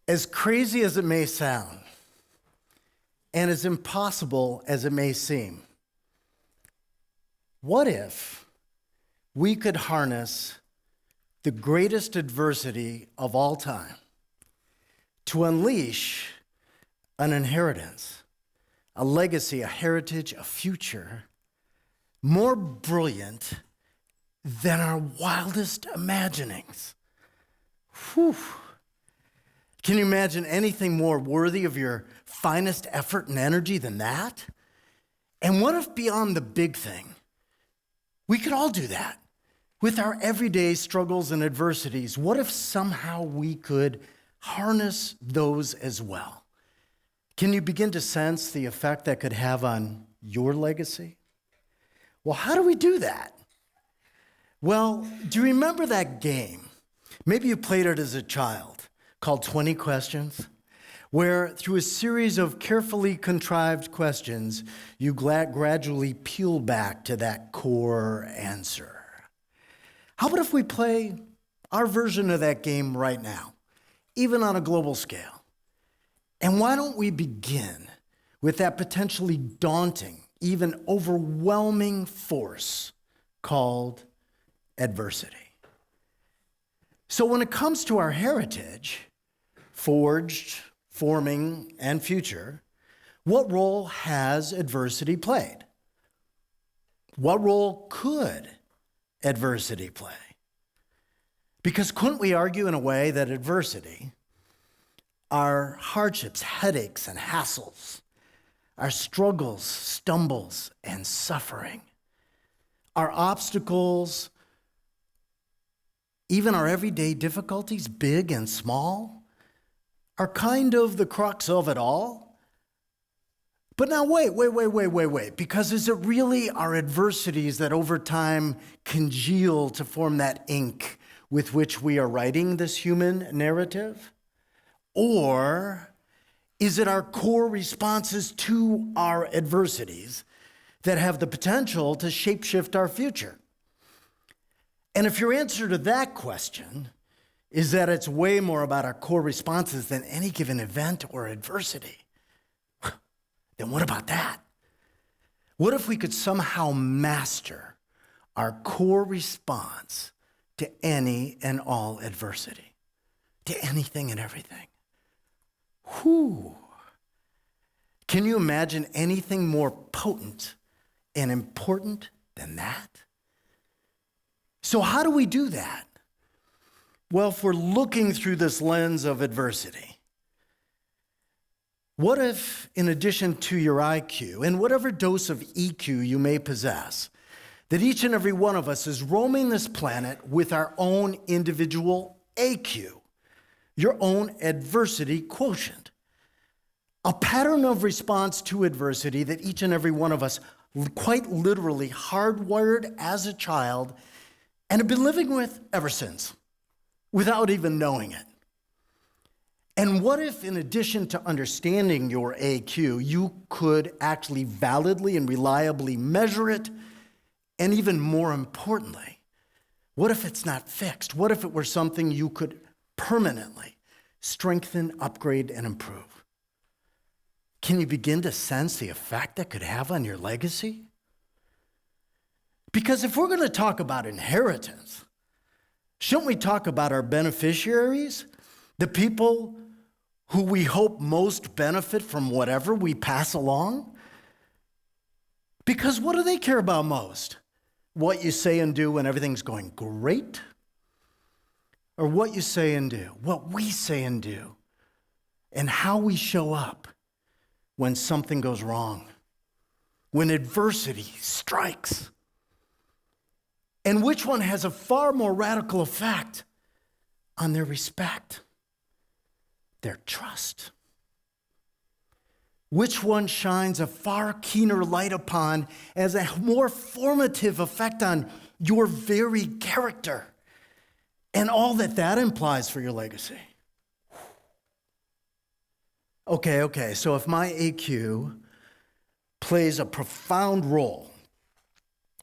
As crazy as it may sound, and as impossible as it may seem, what if we could harness the greatest adversity of all time to unleash an inheritance, a legacy, a heritage, a future more brilliant than our wildest imaginings? Whew. Can you imagine anything more worthy of your finest effort and energy than that? And what if beyond the big thing, we could all do that with our everyday struggles and adversities? What if somehow we could harness those as well? Can you begin to sense the effect that could have on your legacy? Well, how do we do that? Well, do you remember that game? Maybe you played it as a child, called 20 Questions, where through a series of carefully contrived questions, you gradually peel back to that core answer. How about if we play our version of that game right now, even on a global scale? And why don't we begin with that potentially daunting, even overwhelming force called adversity? So when it comes to our heritage, forged, forming, and future, what role has adversity played? What role could adversity play? Because couldn't we argue in a way that adversity, our hardships, headaches, and hassles, our struggles, stumbles, and suffering, our obstacles, even our everyday difficulties, big and small, are kind of the crux of it all? But now wait, because is it really our adversities that over time congeal to form that ink with which we are writing this human narrative? Or is it our core responses to our adversities that have the potential to shapeshift our future? And if your answer to that question is that it's way more about our core responses than any given event or adversity, then what about that? What if we could somehow master our core response to any and all adversity, to anything and everything? Whew. Can you imagine anything more potent and important than that? So how do we do that? Well, if we're looking through this lens of adversity, what if, in addition to your IQ and whatever dose of EQ you may possess, that each and every one of us is roaming this planet with our own individual AQ, your own adversity quotient, a pattern of response to adversity that each and every one of us quite literally hardwired as a child and have been living with ever since, without even knowing it. And what if, in addition to understanding your AQ, you could actually validly and reliably measure it? And even more importantly, what if it's not fixed? What if it were something you could permanently strengthen, upgrade, and improve? Can you begin to sense the effect that could have on your legacy? Because if we're going to talk about inheritance, shouldn't we talk about our beneficiaries, the people who we hope most benefit from whatever we pass along? Because what do they care about most? What you say and do when everything's going great? Or what you say and do, what we say and do, and how we show up when something goes wrong, when adversity strikes? And which one has a far more radical effect on their respect, their trust? Which one shines a far keener light upon as a more formative effect on your very character and all that that implies for your legacy? Okay, so if my AQ plays a profound role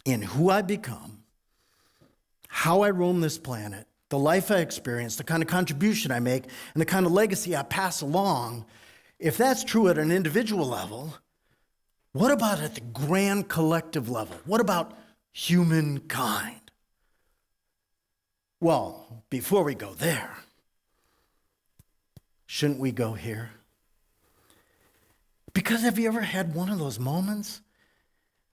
in who I become, how I roam this planet, the life I experience, the kind of contribution I make, and the kind of legacy I pass along, if that's true at an individual level, what about at the grand collective level? What about humankind? Well, before we go there, shouldn't we go here? Because have you ever had one of those moments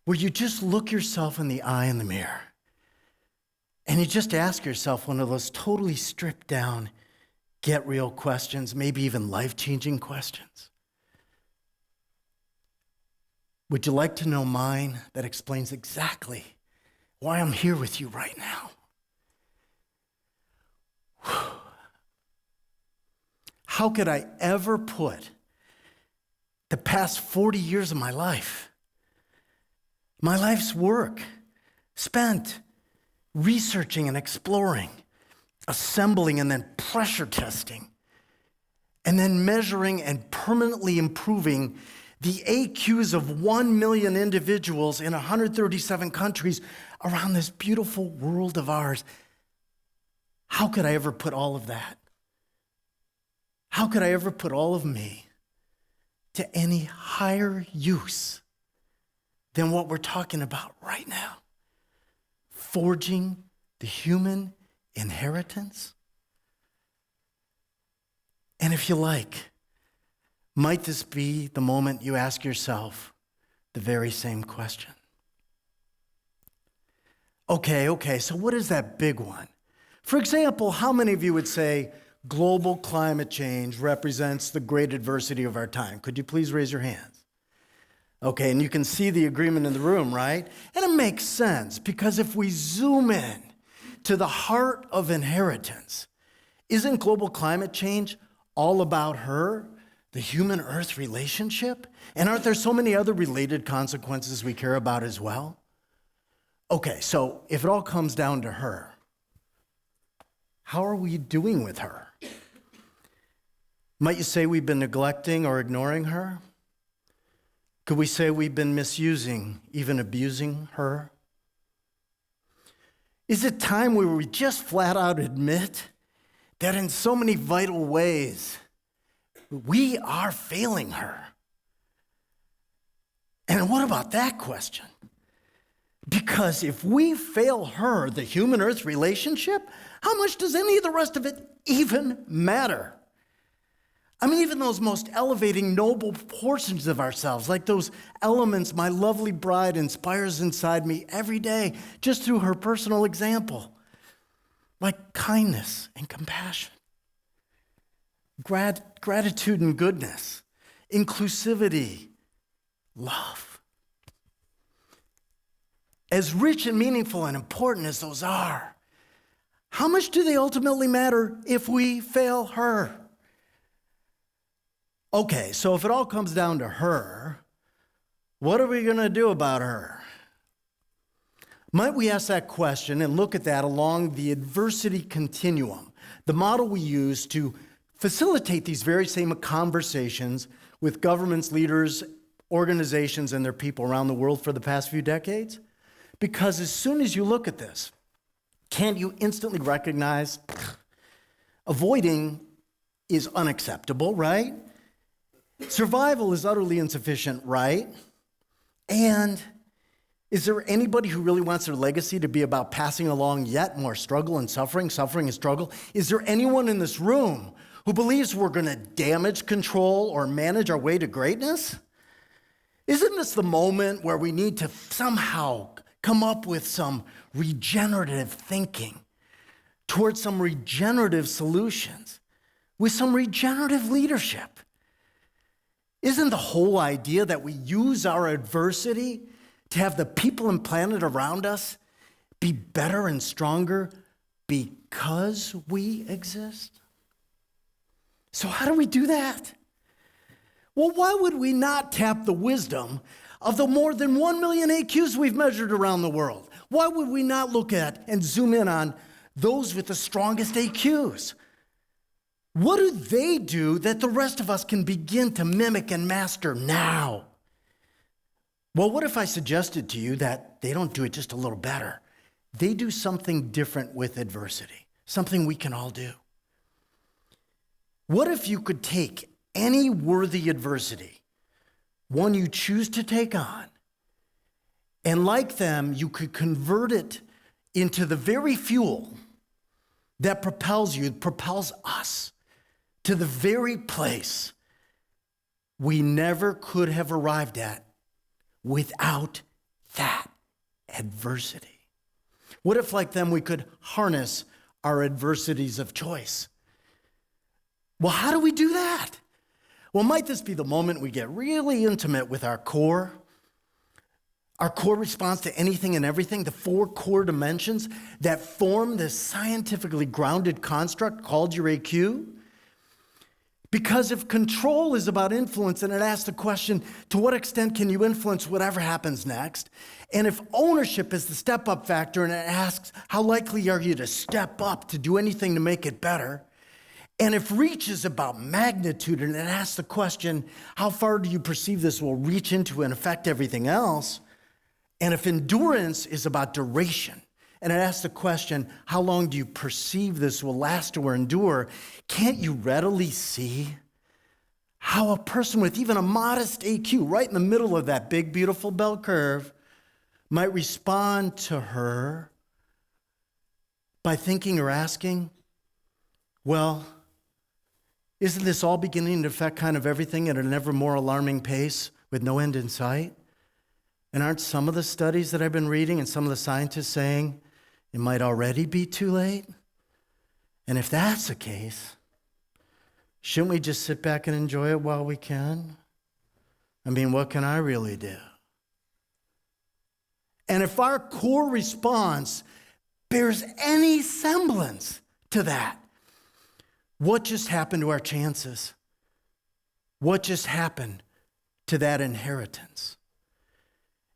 where you just look yourself in the eye in the mirror and you just ask yourself one of those totally stripped down, get real questions, maybe even life-changing questions? Would you like to know mine that explains exactly why I'm here with you right now? How could I ever put the past 40 years of my life's work, spent researching and exploring, assembling and then pressure testing, and then measuring and permanently improving the AQs of 1 million individuals in 137 countries around this beautiful world of ours. How could I ever put all of that? How could I ever put all of me to any higher use than what we're talking about right now? Forging the human inheritance? And if you like, might this be the moment you ask yourself the very same question? Okay, so what is that big one? For example, how many of you would say global climate change represents the great adversity of our time? Could you please raise your hands? Okay, and you can see the agreement in the room, right? And it makes sense, because if we zoom in to the heart of inheritance, isn't global climate change all about her, the human-earth relationship? And aren't there so many other related consequences we care about as well? Okay, so if it all comes down to her, how are we doing with her? Might you say we've been neglecting or ignoring her? Could we say we've been misusing, even abusing her? Is it time where we just flat out admit that in so many vital ways, we are failing her? And what about that question? Because if we fail her, the human-earth relationship, how much does any of the rest of it even matter? I mean, even those most elevating, noble portions of ourselves, like those elements my lovely bride inspires inside me every day, just through her personal example, like kindness and compassion, gratitude and goodness, inclusivity, love. As rich and meaningful and important as those are, how much do they ultimately matter if we fail her? Okay, so if it all comes down to her, what are we going to do about her? Might we ask that question and look at that along the adversity continuum, the model we use to facilitate these very same conversations with governments, leaders, organizations, and their people around the world for the past few decades? Because as soon as you look at this, can't you instantly recognize avoiding is unacceptable, right? Survival is utterly insufficient, right? And is there anybody who really wants their legacy to be about passing along yet more struggle and suffering and struggle? Is there anyone in this room who believes we're going to damage, control, or manage our way to greatness? Isn't this the moment where we need to somehow come up with some regenerative thinking towards some regenerative solutions with some regenerative leadership? Isn't the whole idea that we use our adversity to have the people and planet around us be better and stronger because we exist? So how do we do that? Well, why would we not tap the wisdom of the more than 1 million AQs we've measured around the world? Why would we not look at and zoom in on those with the strongest AQs? What do they do that the rest of us can begin to mimic and master now? Well, what if I suggested to you that they don't do it just a little better? They do something different with adversity. something we can all do. What if you could take any worthy adversity, one you choose to take on, and like them, you could convert it into the very fuel that propels us to the very place we never could have arrived at without that adversity? What if, like them, we could harness our adversities of choice? Well, how do we do that? Well, might this be the moment we get really intimate with our core response to anything and everything, the 4 core dimensions that form this scientifically grounded construct called your AQ? Because if control is about influence, and it asks the question, to what extent can you influence whatever happens next? And if ownership is the step-up factor, and it asks, how likely are you to step up to do anything to make it better? And if reach is about magnitude, and it asks the question, how far do you perceive this will reach into and affect everything else? And if endurance is about duration, and it asks the question, how long do you perceive this will last or endure? Can't you readily see how a person with even a modest AQ, right in the middle of that big, beautiful bell curve, might respond to her by thinking or asking, well, isn't this all beginning to affect kind of everything at an ever more alarming pace with no end in sight? And aren't some of the studies that I've been reading and some of the scientists saying it might already be too late? And if that's the case, shouldn't we just sit back and enjoy it while we can? I mean, what can I really do? And if our core response bears any semblance to that, what just happened to our chances? What just happened to that inheritance?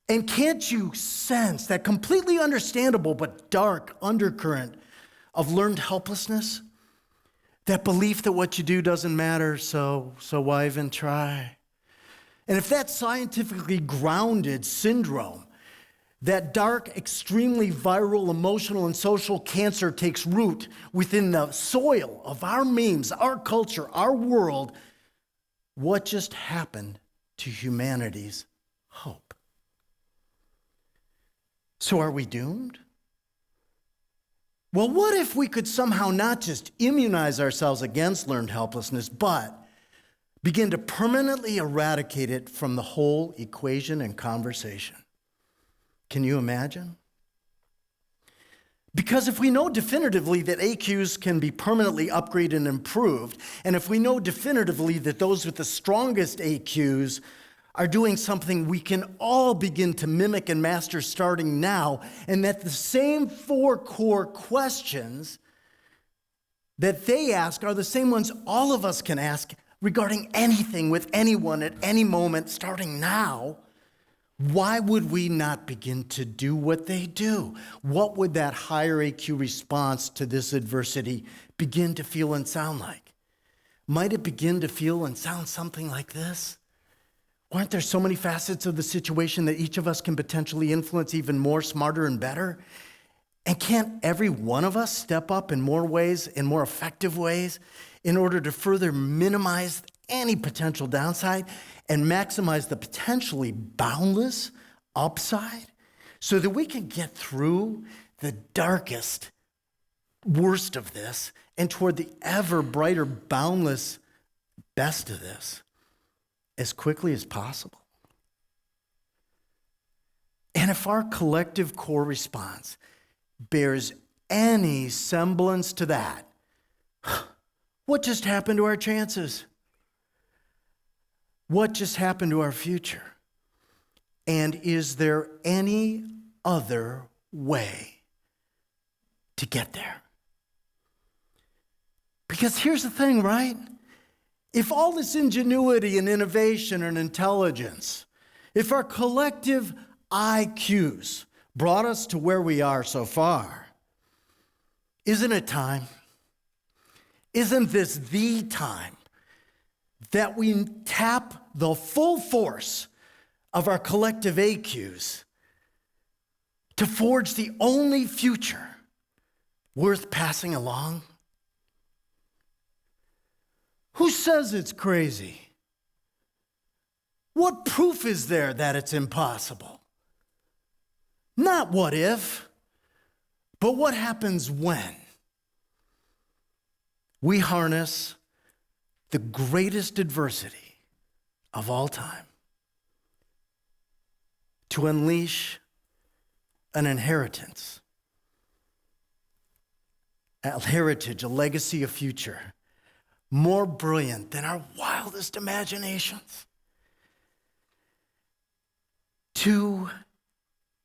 And can't you sense that completely understandable but dark undercurrent of learned helplessness? That belief that what you do doesn't matter, so why even try? And if that scientifically grounded syndrome, that dark, extremely viral, emotional, and social cancer takes root within the soil of our memes, our culture, our world, what just happened to humanity's hope? So are we doomed? Well, what if we could somehow not just immunize ourselves against learned helplessness, but begin to permanently eradicate it from the whole equation and conversation? Can you imagine? Because if we know definitively that AQs can be permanently upgraded and improved, and if we know definitively that those with the strongest AQs are doing something we can all begin to mimic and master starting now, and that the same 4 core questions that they ask are the same ones all of us can ask regarding anything with anyone at any moment starting now, why would we not begin to do what they do? What would that higher AQ response to this adversity begin to feel and sound like? Might it begin to feel and sound something like this? Aren't there so many facets of the situation that each of us can potentially influence even more, smarter, and better? And can't every one of us step up in more ways, in more effective ways, in order to further minimize any potential downside and maximize the potentially boundless upside so that we can get through the darkest, worst of this and toward the ever brighter, boundless best of this as quickly as possible? And if our collective core response bears any semblance to that, what just happened to our chances? What just happened to our future? And is there any other way to get there? Because here's the thing, right? If all this ingenuity and innovation and intelligence, if our collective IQs brought us to where we are so far, isn't it time? Isn't this the time that we tap the full force of our collective AQs to forge the only future worth passing along? Who says it's crazy? What proof is there that it's impossible? Not what if, but what happens when we harness the greatest adversity of all time to unleash an inheritance, a heritage, a legacy, a future more brilliant than our wildest imaginations, to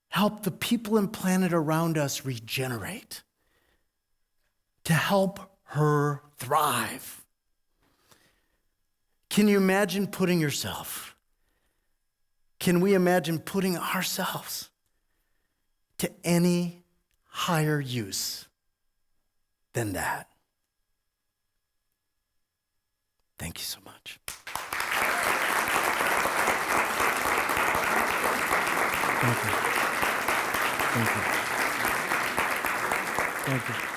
help the people and planet around us regenerate, to help her thrive. Can you imagine putting yourself, can we imagine putting ourselves to any higher use than that? Thank you so much. Thank you. Thank you. Thank you.